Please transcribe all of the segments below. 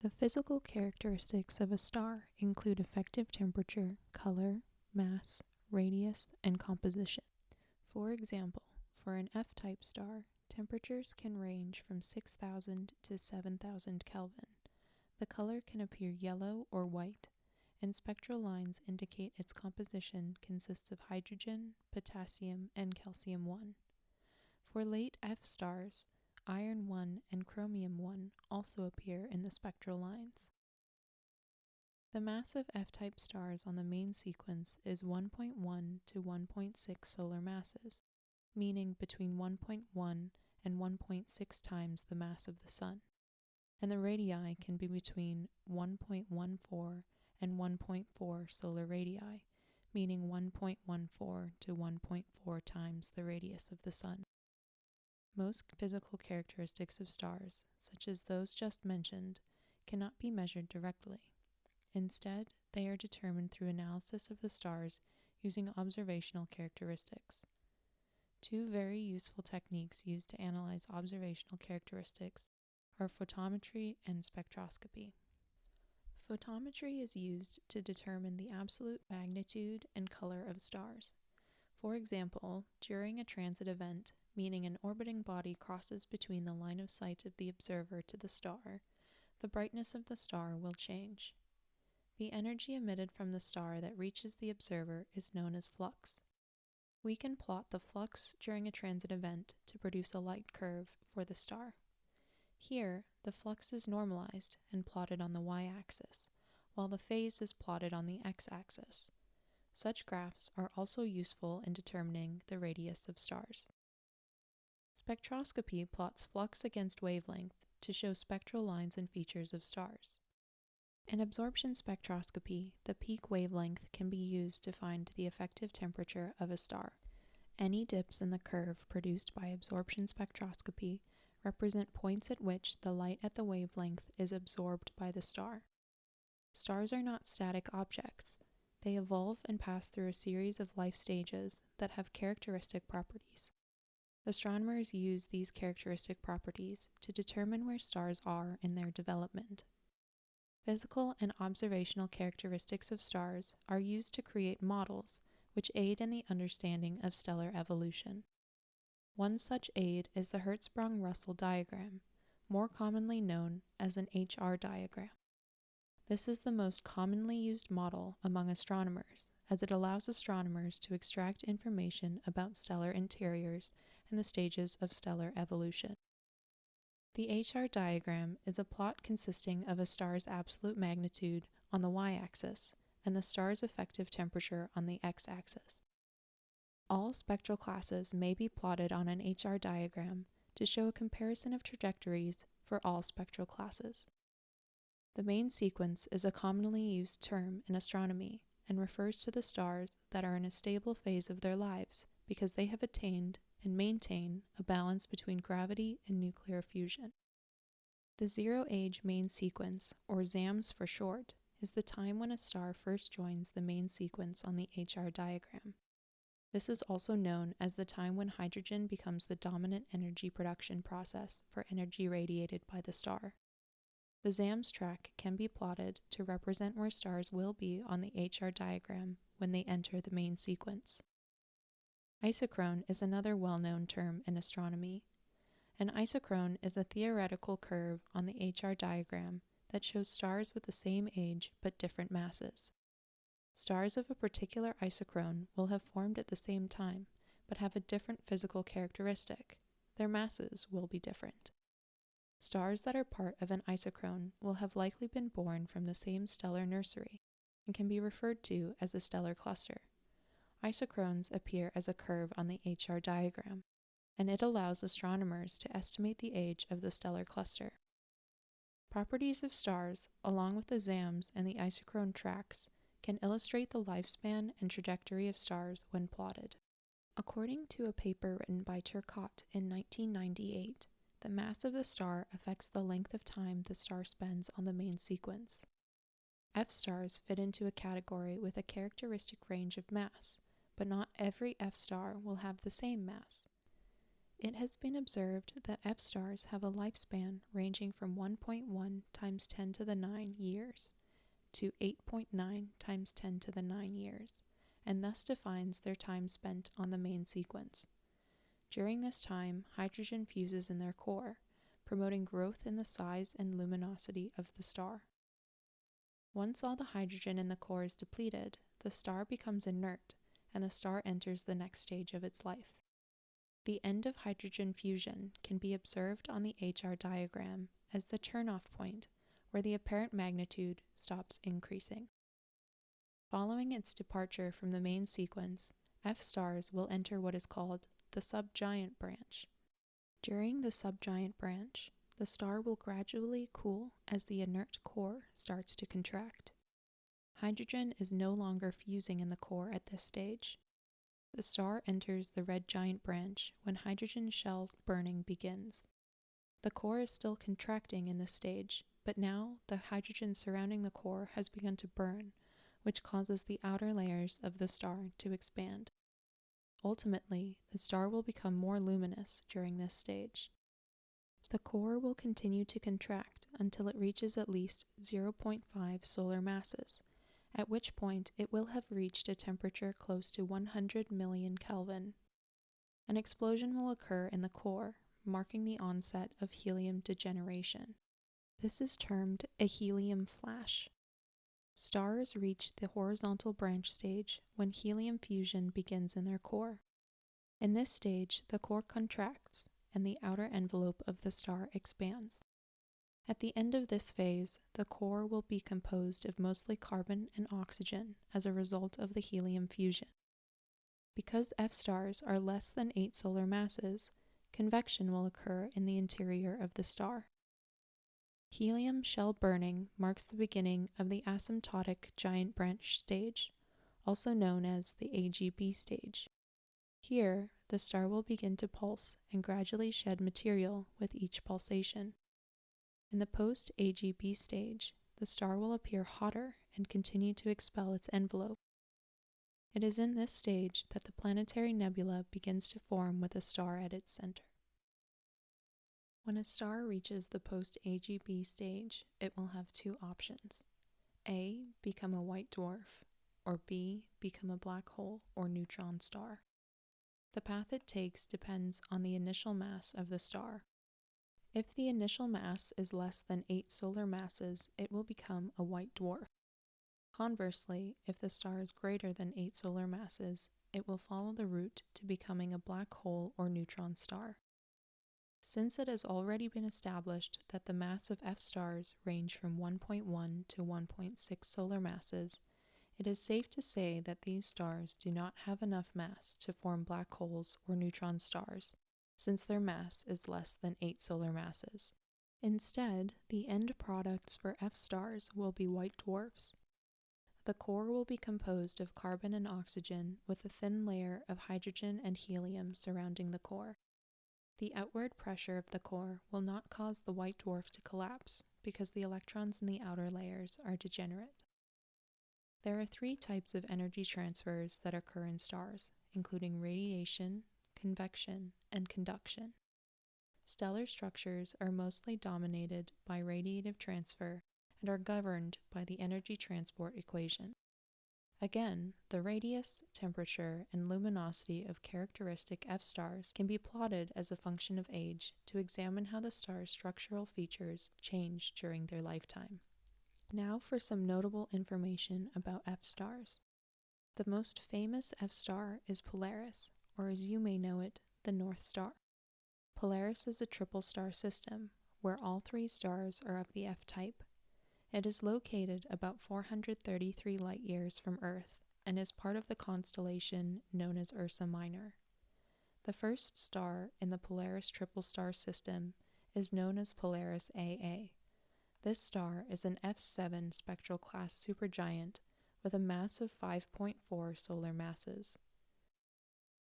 The physical characteristics of a star include effective temperature, color, mass, radius, and composition. For example, for an F-type star, temperatures can range from 6,000 to 7,000 Kelvin. The color can appear yellow or white, and spectral lines indicate its composition consists of hydrogen, potassium, and calcium-1. For late F stars, iron-1 and chromium-1 also appear in the spectral lines. The mass of F-type stars on the main sequence is 1.1 to 1.6 solar masses, meaning between 1.1 and 1.6 times the mass of the Sun, and the radii can be between 1.14 and 1.4 solar radii, meaning 1.14 to 1.4 times the radius of the Sun. Most physical characteristics of stars, such as those just mentioned, cannot be measured directly. Instead, they are determined through analysis of the stars using observational characteristics. Two very useful techniques used to analyze observational characteristics are photometry and spectroscopy. Photometry is used to determine the absolute magnitude and color of stars. For example, during a transit event, meaning an orbiting body crosses between the line of sight of the observer to the star, the brightness of the star will change. The energy emitted from the star that reaches the observer is known as flux. We can plot the flux during a transit event to produce a light curve for the star. Here, the flux is normalized and plotted on the y-axis, while the phase is plotted on the x-axis. Such graphs are also useful in determining the radius of stars. Spectroscopy plots flux against wavelength to show spectral lines and features of stars. In absorption spectroscopy, the peak wavelength can be used to find the effective temperature of a star. Any dips in the curve produced by absorption spectroscopy represent points at which the light at the wavelength is absorbed by the star. Stars are not static objects. They evolve and pass through a series of life stages that have characteristic properties. Astronomers use these characteristic properties to determine where stars are in their development. Physical and observational characteristics of stars are used to create models which aid in the understanding of stellar evolution. One such aid is the Hertzsprung-Russell diagram, more commonly known as an HR diagram. This is the most commonly used model among astronomers, as it allows astronomers to extract information about stellar interiors and the stages of stellar evolution. The HR diagram is a plot consisting of a star's absolute magnitude on the y-axis and the star's effective temperature on the x-axis. All spectral classes may be plotted on an HR diagram to show a comparison of trajectories for all spectral classes. The main sequence is a commonly used term in astronomy and refers to the stars that are in a stable phase of their lives because they have attained and maintain a balance between gravity and nuclear fusion. The zero-age main sequence, or ZAMS for short, is the time when a star first joins the main sequence on the HR diagram. This is also known as the time when hydrogen becomes the dominant energy production process for energy radiated by the star. The ZAMS track can be plotted to represent where stars will be on the HR diagram when they enter the main sequence. Isochrone is another well-known term in astronomy. An isochrone is a theoretical curve on the HR diagram that shows stars with the same age but different masses. Stars of a particular isochrone will have formed at the same time, but have a different physical characteristic. Their masses will be different. Stars that are part of an isochrone will have likely been born from the same stellar nursery and can be referred to as a stellar cluster. Isochrones appear as a curve on the HR diagram, and it allows astronomers to estimate the age of the stellar cluster. Properties of stars, along with the ZAMS and the isochrone tracks, can illustrate the lifespan and trajectory of stars when plotted. According to a paper written by Turcotte in 1998, the mass of the star affects the length of time the star spends on the main sequence. F-stars fit into a category with a characteristic range of mass, but not every F-star will have the same mass. It has been observed that F-stars have a lifespan ranging from 1.1 times 10 to the 9 years to 8.9 times 10 to the 9 years, and thus defines their time spent on the main sequence. During this time, hydrogen fuses in their core, promoting growth in the size and luminosity of the star. Once all the hydrogen in the core is depleted, the star becomes inert, and the star enters the next stage of its life. The end of hydrogen fusion can be observed on the HR diagram as the turn-off point, where the apparent magnitude stops increasing. Following its departure from the main sequence, F-stars will enter what is called the subgiant branch. During the subgiant branch, the star will gradually cool as the inert core starts to contract. Hydrogen is no longer fusing in the core at this stage. The star enters the red giant branch when hydrogen shell burning begins. The core is still contracting in this stage, but now the hydrogen surrounding the core has begun to burn, which causes the outer layers of the star to expand. Ultimately, the star will become more luminous during this stage. The core will continue to contract until it reaches at least 0.5 solar masses, at which point it will have reached a temperature close to 100 million Kelvin. An explosion will occur in the core, marking the onset of helium degeneration. This is termed a helium flash. Stars reach the horizontal branch stage when helium fusion begins in their core. In this stage, the core contracts and the outer envelope of the star expands. At the end of this phase, the core will be composed of mostly carbon and oxygen as a result of the helium fusion. Because F-stars are less than 8 solar masses, convection will occur in the interior of the star. Helium shell burning marks the beginning of the asymptotic giant branch stage, also known as the AGB stage. Here, the star will begin to pulse and gradually shed material with each pulsation. In the post-AGB stage, the star will appear hotter and continue to expel its envelope. It is in this stage that the planetary nebula begins to form with a star at its center. When a star reaches the post-AGB stage, it will have two options. A. Become a white dwarf, or B. Become a black hole or neutron star. The path it takes depends on the initial mass of the star. If the initial mass is less than 8 solar masses, it will become a white dwarf. Conversely, if the star is greater than 8 solar masses, it will follow the route to becoming a black hole or neutron star. Since it has already been established that the mass of F-stars range from 1.1 to 1.6 solar masses, it is safe to say that these stars do not have enough mass to form black holes or neutron stars, since their mass is less than 8 solar masses. Instead, the end products for F-stars will be white dwarfs. The core will be composed of carbon and oxygen with a thin layer of hydrogen and helium surrounding the core. The outward pressure of the core will not cause the white dwarf to collapse because the electrons in the outer layers are degenerate. There are 3 types of energy transfers that occur in stars, including radiation, convection, and conduction. Stellar structures are mostly dominated by radiative transfer and are governed by the energy transport equation. Again, the radius, temperature, and luminosity of characteristic F-stars can be plotted as a function of age to examine how the star's structural features change during their lifetime. Now for some notable information about F-stars. The most famous F-star is Polaris, or as you may know it, the North Star. Polaris is a triple star system, where all 3 stars are of the F-type. It is located about 433 light-years from Earth and is part of the constellation known as Ursa Minor. The first star in the Polaris triple star system is known as Polaris AA. This star is an F7 spectral class supergiant with a mass of 5.4 solar masses.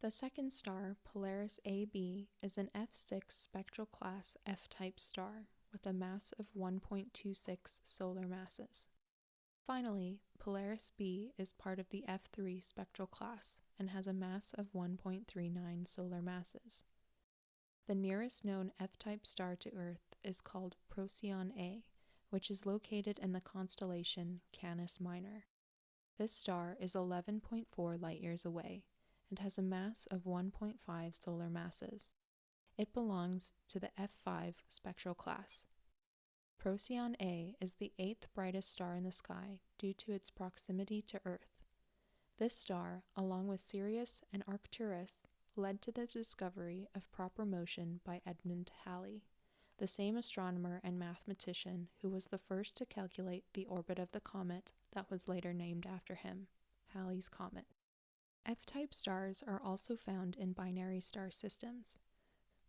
The second star, Polaris AB, is an F6 spectral class F-type star with a mass of 1.26 solar masses. Finally, Polaris B is part of the F3 spectral class and has a mass of 1.39 solar masses. The nearest known F-type star to Earth is called Procyon A, which is located in the constellation Canis Minor. This star is 11.4 light-years away and has a mass of 1.5 solar masses. It belongs to the F5 spectral class. Procyon A is the 8th brightest star in the sky due to its proximity to Earth. This star, along with Sirius and Arcturus, led to the discovery of proper motion by Edmund Halley, the same astronomer and mathematician who was the first to calculate the orbit of the comet that was later named after him, Halley's Comet. F-type stars are also found in binary star systems.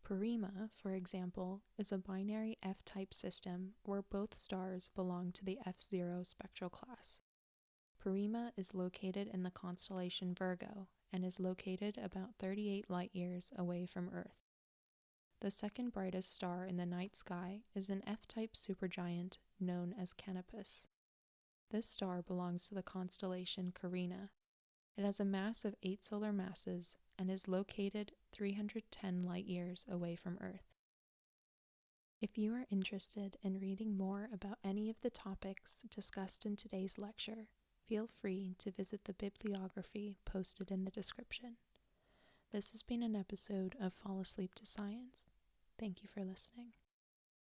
Porrima, for example, is a binary F-type system where both stars belong to the F0 spectral class. Porrima is located in the constellation Virgo and is located about 38 light-years away from Earth. The second brightest star in the night sky is an F-type supergiant known as Canopus. This star belongs to the constellation Carina. It has a mass of 8 solar masses and is located 310 light-years away from Earth. If you are interested in reading more about any of the topics discussed in today's lecture, feel free to visit the bibliography posted in the description. This has been an episode of Fall Asleep to Science. Thank you for listening.